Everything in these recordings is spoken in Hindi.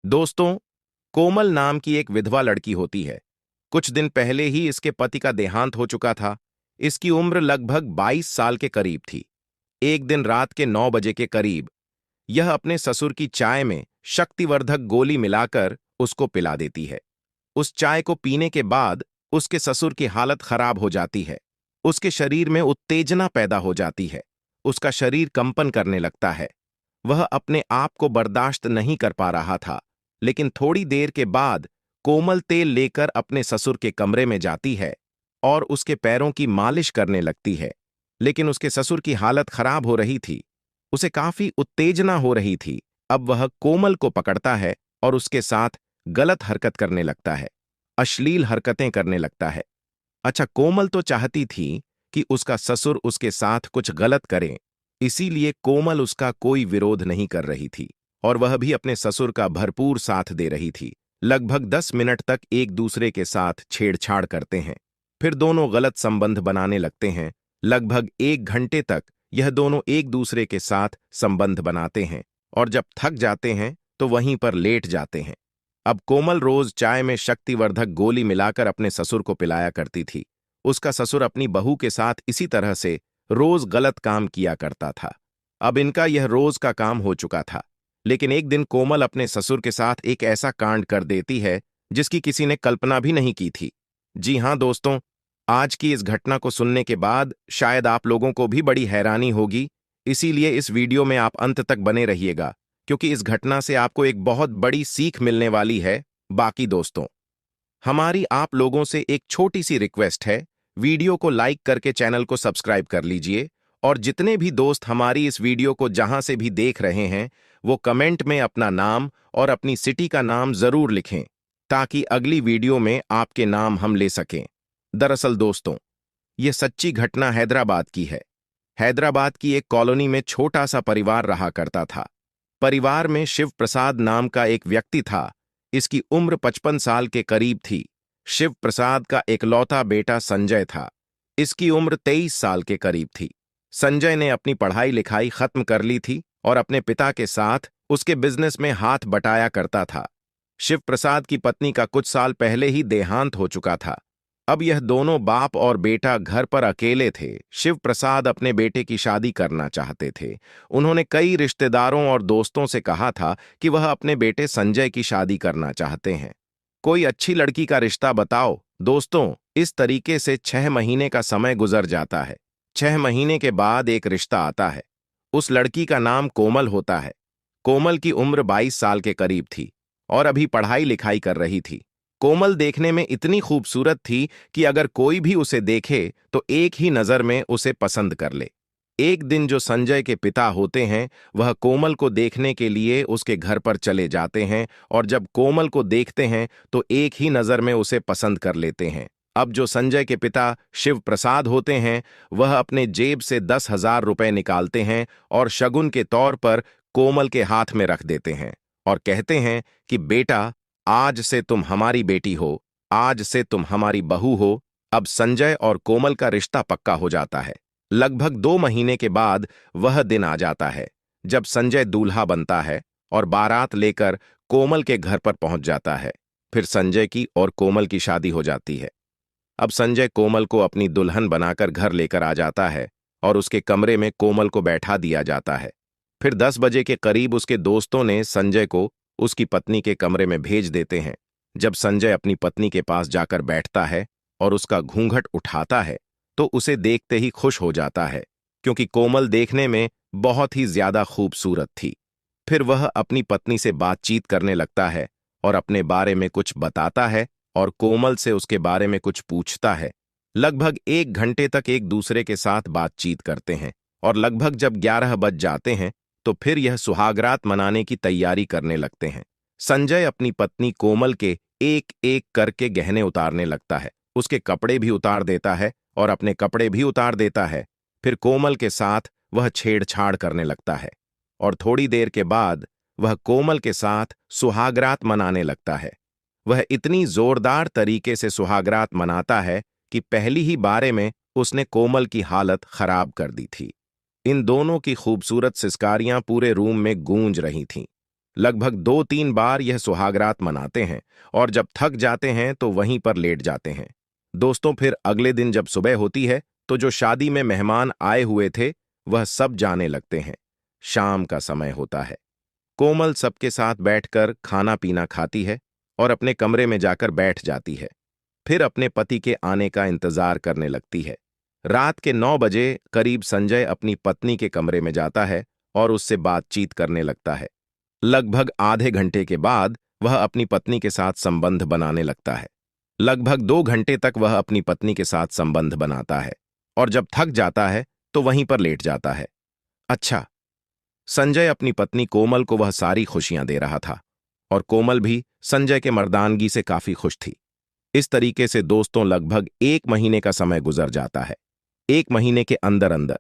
दोस्तों, कोमल नाम की एक विधवा लड़की होती है। कुछ दिन पहले ही इसके पति का देहांत हो चुका था। इसकी उम्र लगभग 22 साल के करीब थी। एक दिन रात के 9 बजे के करीब यह अपने ससुर की चाय में शक्तिवर्धक गोली मिलाकर उसको पिला देती है। उस चाय को पीने के बाद उसके ससुर की हालत खराब हो जाती है। उसके शरीर में उत्तेजना पैदा हो जाती है। उसका शरीर कंपन करने लगता है। वह अपने आप को बर्दाश्त नहीं कर पा रहा था। लेकिन थोड़ी देर के बाद कोमल तेल लेकर अपने ससुर के कमरे में जाती है और उसके पैरों की मालिश करने लगती है। लेकिन उसके ससुर की हालत खराब हो रही थी। उसे काफी उत्तेजना हो रही थी। अब वह कोमल को पकड़ता है और उसके साथ गलत हरकत करने लगता है, अश्लील हरकतें करने लगता है। अच्छा, कोमल तो चाहती थी कि उसका ससुर उसके साथ कुछ गलत करे, इसीलिए कोमल उसका कोई विरोध नहीं कर रही थी और वह भी अपने ससुर का भरपूर साथ दे रही थी। लगभग 10 मिनट तक एक दूसरे के साथ छेड़छाड़ करते हैं। फिर दोनों गलत संबंध बनाने लगते हैं। लगभग 1 घंटे तक यह दोनों एक दूसरे के साथ संबंध बनाते हैं और जब थक जाते हैं तो वहीं पर लेट जाते हैं। अब कोमल रोज चाय में शक्तिवर्धक गोली मिलाकर अपने ससुर को पिलाया करती थी। उसका ससुर अपनी बहू के साथ इसी तरह से रोज गलत काम किया करता था। अब इनका यह रोज का काम हो चुका था। लेकिन एक दिन कोमल अपने ससुर के साथ एक ऐसा कांड कर देती है जिसकी किसी ने कल्पना भी नहीं की थी। जी हां दोस्तों, आज की इस घटना को सुनने के बाद शायद आप लोगों को भी बड़ी हैरानी होगी। इसीलिए इस वीडियो में आप अंत तक बने रहिएगा, क्योंकि इस घटना से आपको एक बहुत बड़ी सीख मिलने वाली है। बाकी दोस्तों, हमारी आप लोगों से एक छोटी सी रिक्वेस्ट है। वीडियो को लाइक करके चैनल को सब्सक्राइब कर लीजिए और जितने भी दोस्त हमारी इस वीडियो को जहां से भी देख रहे हैं वो कमेंट में अपना नाम और अपनी सिटी का नाम जरूर लिखें, ताकि अगली वीडियो में आपके नाम हम ले सकें। दरअसल दोस्तों, यह सच्ची घटना हैदराबाद की है। हैदराबाद की एक कॉलोनी में छोटा सा परिवार रहा करता था। परिवार में शिव प्रसाद नाम का एक व्यक्ति था। इसकी उम्र 55 साल के करीब थी। शिव प्रसाद का इकलौता बेटा संजय था। इसकी उम्र 23 साल के करीब थी। संजय ने अपनी पढ़ाई लिखाई खत्म कर ली थी और अपने पिता के साथ उसके बिजनेस में हाथ बटाया करता था। शिव प्रसाद की पत्नी का कुछ साल पहले ही देहांत हो चुका था। अब यह दोनों बाप और बेटा घर पर अकेले थे। शिव प्रसाद अपने बेटे की शादी करना चाहते थे। उन्होंने कई रिश्तेदारों और दोस्तों से कहा था कि वह अपने बेटे संजय की शादी करना चाहते हैं। कोई अच्छी लड़की का रिश्ता बताओ। दोस्तों, इस तरीके से 6 महीने का समय गुजर जाता है। 6 महीने के बाद एक रिश्ता आता है। उस लड़की का नाम कोमल होता है। कोमल की उम्र 22 साल के करीब थी और अभी पढ़ाई लिखाई कर रही थी। कोमल देखने में इतनी खूबसूरत थी कि अगर कोई भी उसे देखे तो एक ही नजर में उसे पसंद कर ले। एक दिन जो संजय के पिता होते हैं वह कोमल को देखने के लिए उसके घर पर चले जाते हैं और जब कोमल को देखते हैं तो एक ही नजर में उसे पसंद कर लेते हैं। अब जो संजय के पिता शिव प्रसाद होते हैं वह अपने जेब से 10,000 रुपए निकालते हैं और शगुन के तौर पर कोमल के हाथ में रख देते हैं और कहते हैं कि बेटा, आज से तुम हमारी बेटी हो, आज से तुम हमारी बहू हो। अब संजय और कोमल का रिश्ता पक्का हो जाता है। लगभग 2 महीने के बाद वह दिन आ जाता है जब संजय दूल्हा बनता है और बारात लेकर कोमल के घर पर पहुंच जाता है। फिर संजय की और कोमल की शादी हो जाती है। अब संजय कोमल को अपनी दुल्हन बनाकर घर लेकर आ जाता है और उसके कमरे में कोमल को बैठा दिया जाता है। फिर 10 बजे के करीब उसके दोस्तों ने संजय को उसकी पत्नी के कमरे में भेज देते हैं। जब संजय अपनी पत्नी के पास जाकर बैठता है और उसका घूंघट उठाता है तो उसे देखते ही खुश हो जाता है, क्योंकि कोमल देखने में बहुत ही ज्यादा खूबसूरत थी। फिर वह अपनी पत्नी से बातचीत करने लगता है और अपने बारे में कुछ बताता है और कोमल से उसके बारे में कुछ पूछता है। लगभग 1 घंटे तक एक दूसरे के साथ बातचीत करते हैं और लगभग जब 11 बज जाते हैं तो फिर यह सुहागरात मनाने की तैयारी करने लगते हैं। संजय अपनी पत्नी कोमल के एक एक करके गहने उतारने लगता है। उसके कपड़े भी उतार देता है और अपने कपड़े भी उतार देता है। फिर कोमल के साथ वह छेड़छाड़ करने लगता है और थोड़ी देर के बाद वह कोमल के साथ सुहागरात मनाने लगता है। वह इतनी जोरदार तरीके से सुहागरात मनाता है कि पहली ही बारे में उसने कोमल की हालत खराब कर दी थी। इन दोनों की खूबसूरत सिसकारियां पूरे रूम में गूंज रही थीं। लगभग 2-3 बार यह सुहागरात मनाते हैं और जब थक जाते हैं तो वहीं पर लेट जाते हैं। दोस्तों, फिर अगले दिन जब सुबह होती है तो जो शादी में मेहमान आए हुए थे वह सब जाने लगते हैं। शाम का समय होता है। कोमल सबके साथ बैठकर खाना पीना खाती है और अपने कमरे में जाकर बैठ जाती है। फिर अपने पति के आने का इंतजार करने लगती है। रात के 9 बजे करीब संजय अपनी पत्नी के कमरे में जाता है और उससे बातचीत करने लगता है। लगभग आधे घंटे के बाद वह अपनी पत्नी के साथ संबंध बनाने लगता है। लगभग 2 घंटे तक वह अपनी पत्नी के साथ संबंध बनाता है और जब थक जाता है तो वहीं पर लेट जाता है। अच्छा, संजय अपनी पत्नी कोमल को वह सारी खुशियां दे रहा था और कोमल भी संजय के मर्दानगी से काफी खुश थी। इस तरीके से दोस्तों लगभग 1 महीने का समय गुजर जाता है। 1 महीने के अंदर अंदर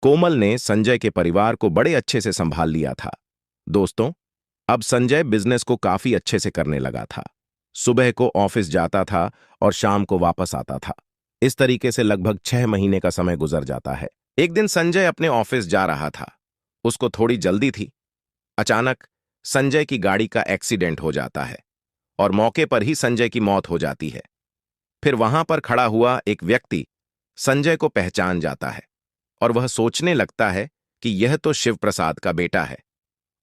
कोमल ने संजय के परिवार को बड़े अच्छे से संभाल लिया था। दोस्तों, अब संजय बिजनेस को काफी अच्छे से करने लगा था। सुबह को ऑफिस जाता था और शाम को वापस आता था। इस तरीके से लगभग 6 महीने का समय गुजर जाता है। एक दिन संजय अपने ऑफिस जा रहा था। उसको थोड़ी जल्दी थी। अचानक संजय की गाड़ी का एक्सीडेंट हो जाता है और मौके पर ही संजय की मौत हो जाती है। फिर वहां पर खड़ा हुआ एक व्यक्ति संजय को पहचान जाता है और वह सोचने लगता है कि यह तो शिव प्रसाद का बेटा है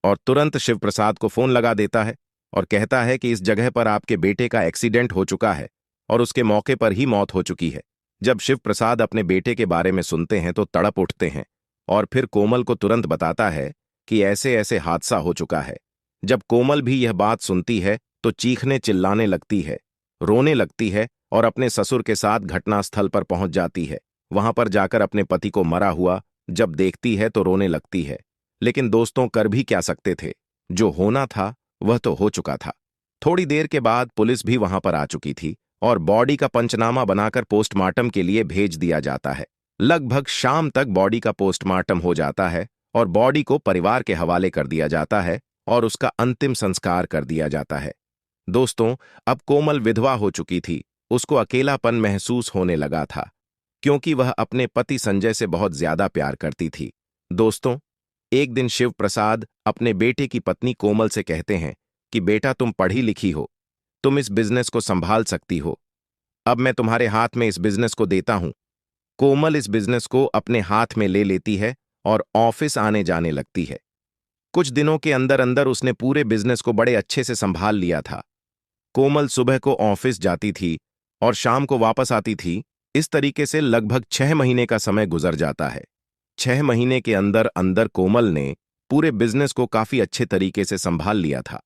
और तुरंत शिव प्रसाद को फोन लगा देता है और कहता है कि इस जगह पर आपके बेटे का एक्सीडेंट हो चुका है और उसके मौके पर ही मौत हो चुकी है। जब शिव प्रसाद अपने बेटे के बारे में सुनते हैं तो तड़प उठते हैं और फिर कोमल को तुरंत बताता है कि ऐसे ऐसे हादसा हो चुका है। जब कोमल भी यह बात सुनती है तो चीखने चिल्लाने लगती है, रोने लगती है और अपने ससुर के साथ घटनास्थल पर पहुंच जाती है। वहां पर जाकर अपने पति को मरा हुआ जब देखती है तो रोने लगती है। लेकिन दोस्तों, कर भी क्या सकते थे, जो होना था वह तो हो चुका था। थोड़ी देर के बाद पुलिस भी वहां पर आ चुकी थी और बॉडी का पंचनामा बनाकर पोस्टमार्टम के लिए भेज दिया जाता है। लगभग शाम तक बॉडी का पोस्टमार्टम हो जाता है और बॉडी को परिवार के हवाले कर दिया जाता है और उसका अंतिम संस्कार कर दिया जाता है। दोस्तों, अब कोमल विधवा हो चुकी थी। उसको अकेलापन महसूस होने लगा था क्योंकि वह अपने पति संजय से बहुत ज्यादा प्यार करती थी। दोस्तों, एक दिन शिव प्रसाद अपने बेटे की पत्नी कोमल से कहते हैं कि बेटा, तुम पढ़ी लिखी हो, तुम इस बिजनेस को संभाल सकती हो। अब मैं तुम्हारे हाथ में इस बिजनेस को देता हूं। कोमल इस बिजनेस को अपने हाथ में ले लेती है और ऑफिस आने जाने लगती है। कुछ दिनों के अंदर अंदर उसने पूरे बिजनेस को बड़े अच्छे से संभाल लिया था। कोमल सुबह को ऑफिस जाती थी और शाम को वापस आती थी। इस तरीके से लगभग 6 महीने का समय गुजर जाता है। 6 महीने के अंदर अंदर कोमल ने पूरे बिजनेस को काफी अच्छे तरीके से संभाल लिया था।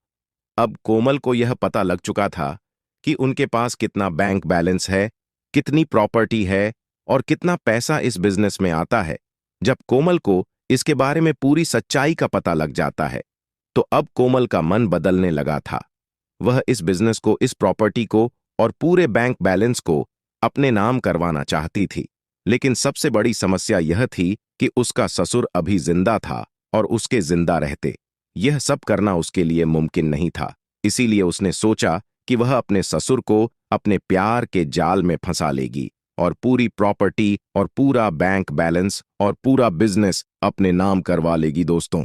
अब कोमल को यह पता लग चुका था कि उनके पास कितना बैंक बैलेंस है, कितनी प्रॉपर्टी है और कितना पैसा इस बिजनेस में आता है। जब कोमल को इसके बारे में पूरी सच्चाई का पता लग जाता है तो अब कोमल का मन बदलने लगा था। वह इस बिजनेस को, इस प्रॉपर्टी को और पूरे बैंक बैलेंस को अपने नाम करवाना चाहती थी। लेकिन सबसे बड़ी समस्या यह थी कि उसका ससुर अभी जिंदा था और उसके जिंदा रहते यह सब करना उसके लिए मुमकिन नहीं था। इसीलिए उसने सोचा कि वह अपने ससुर को अपने प्यार के जाल में फंसा लेगी और पूरी प्रॉपर्टी और पूरा बैंक बैलेंस और पूरा बिजनेस अपने नाम करवा लेगी। दोस्तों,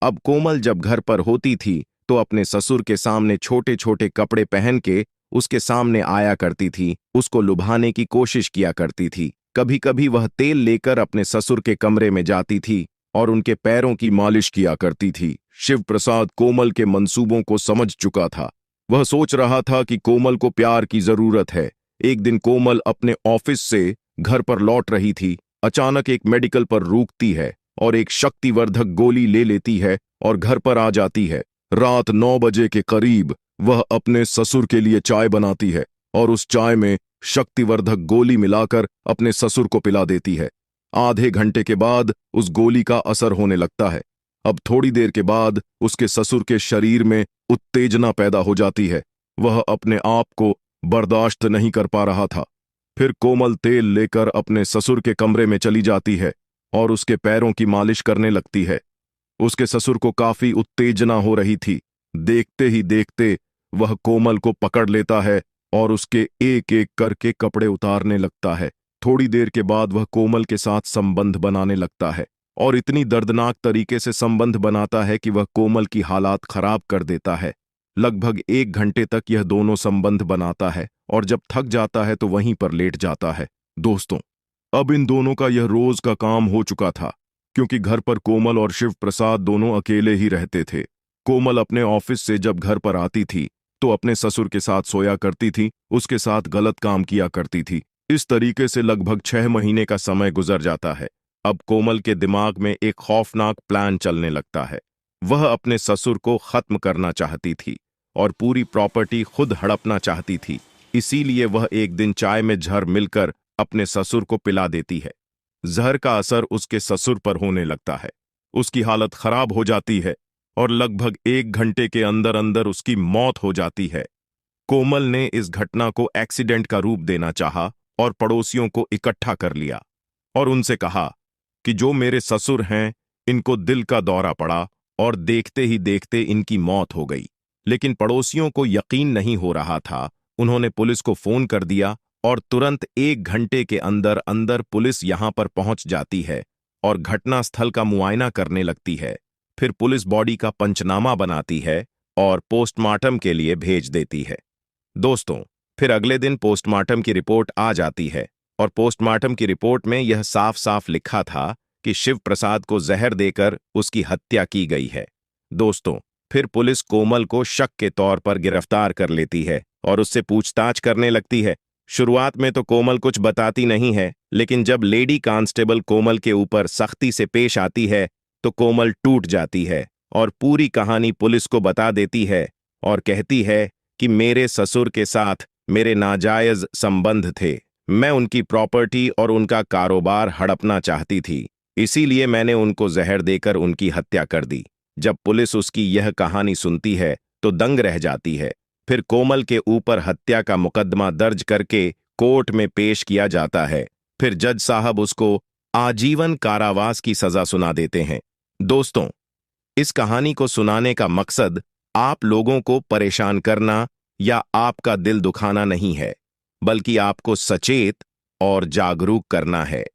अब कोमल जब घर पर होती थी तो अपने ससुर के सामने छोटे छोटे कपड़े पहन के उसके सामने आया करती थी, उसको लुभाने की कोशिश किया करती थी। कभी कभी वह तेल लेकर अपने ससुर के कमरे में जाती थी और उनके पैरों की मालिश किया करती थी। शिव प्रसाद कोमल के मंसूबों को समझ चुका था। वह सोच रहा था कि कोमल को प्यार की जरूरत है। एक दिन कोमल अपने ऑफिस से घर पर लौट रही थी। अचानक एक मेडिकल पर रुकती है और एक शक्तिवर्धक गोली ले लेती है और घर पर आ जाती है। रात 9 बजे के करीब वह अपने ससुर के लिए चाय बनाती है और उस चाय में शक्तिवर्धक गोली मिलाकर अपने ससुर को पिला देती है। आधे घंटे के बाद उस गोली का असर होने लगता है। अब थोड़ी देर के बाद उसके ससुर के शरीर में उत्तेजना पैदा हो जाती है। वह अपने आप को बर्दाश्त नहीं कर पा रहा था। फिर कोमल तेल लेकर अपने ससुर के कमरे में चली जाती है और उसके पैरों की मालिश करने लगती है। उसके ससुर को काफी उत्तेजना हो रही थी। देखते ही देखते वह कोमल को पकड़ लेता है और उसके एक एक करके कपड़े उतारने लगता है। थोड़ी देर के बाद वह कोमल के साथ संबंध बनाने लगता है। और इतनी दर्दनाक तरीके से संबंध बनाता है कि वह कोमल की हालात खराब कर देता है। लगभग 1 घंटे तक यह दोनों संबंध बनाता है और जब थक जाता है तो वहीं पर लेट जाता है। दोस्तों, अब इन दोनों का यह रोज का काम हो चुका था, क्योंकि घर पर कोमल और शिव प्रसाद दोनों अकेले ही रहते थे। कोमल अपने ऑफिस से जब घर पर आती थी तो अपने ससुर के साथ सोया करती थी, उसके साथ गलत काम किया करती थी। इस तरीके से लगभग 6 महीने का समय गुजर जाता है। अब कोमल के दिमाग में एक खौफनाक प्लान चलने लगता है। वह अपने ससुर को खत्म करना चाहती थी और पूरी प्रॉपर्टी खुद हड़पना चाहती थी। इसीलिए वह एक दिन चाय में जहर मिलकर अपने ससुर को पिला देती है। जहर का असर उसके ससुर पर होने लगता है। उसकी हालत खराब हो जाती है और लगभग 1 घंटे के अंदर अंदर उसकी मौत हो जाती है। कोमल ने इस घटना को एक्सीडेंट का रूप देना चाहा और पड़ोसियों को इकट्ठा कर लिया और उनसे कहा कि जो मेरे ससुर हैं, इनको दिल का दौरा पड़ा और देखते ही देखते इनकी मौत हो गई। लेकिन पड़ोसियों को यकीन नहीं हो रहा था। उन्होंने पुलिस को फोन कर दिया और तुरंत 1 घंटे के अंदर अंदर पुलिस यहां पर पहुंच जाती है और घटनास्थल का मुआयना करने लगती है। फिर पुलिस बॉडी का पंचनामा बनाती है और पोस्टमार्टम के लिए भेज देती है। दोस्तों, फिर अगले दिन पोस्टमार्टम की रिपोर्ट आ जाती है और पोस्टमार्टम की रिपोर्ट में यह साफ साफ लिखा था कि शिव प्रसाद को जहर देकर उसकी हत्या की गई है। दोस्तों, फिर पुलिस कोमल को शक के तौर पर गिरफ्तार कर लेती है और उससे पूछताछ करने लगती है। शुरुआत में तो कोमल कुछ बताती नहीं है, लेकिन जब लेडी कांस्टेबल कोमल के ऊपर सख्ती से पेश आती है तो कोमल टूट जाती है और पूरी कहानी पुलिस को बता देती है और कहती है कि मेरे ससुर के साथ मेरे नाजायज संबंध थे। मैं उनकी प्रॉपर्टी और उनका कारोबार हड़पना चाहती थी, इसीलिए मैंने उनको जहर देकर उनकी हत्या कर दी। जब पुलिस उसकी यह कहानी सुनती है तो दंग रह जाती है। फिर कोमल के ऊपर हत्या का मुकदमा दर्ज करके कोर्ट में पेश किया जाता है। फिर जज साहब उसको आजीवन कारावास की सजा सुना देते हैं। दोस्तों, इस कहानी को सुनाने का मकसद आप लोगों को परेशान करना या आपका दिल दुखाना नहीं है, बल्कि आपको सचेत और जागरूक करना है।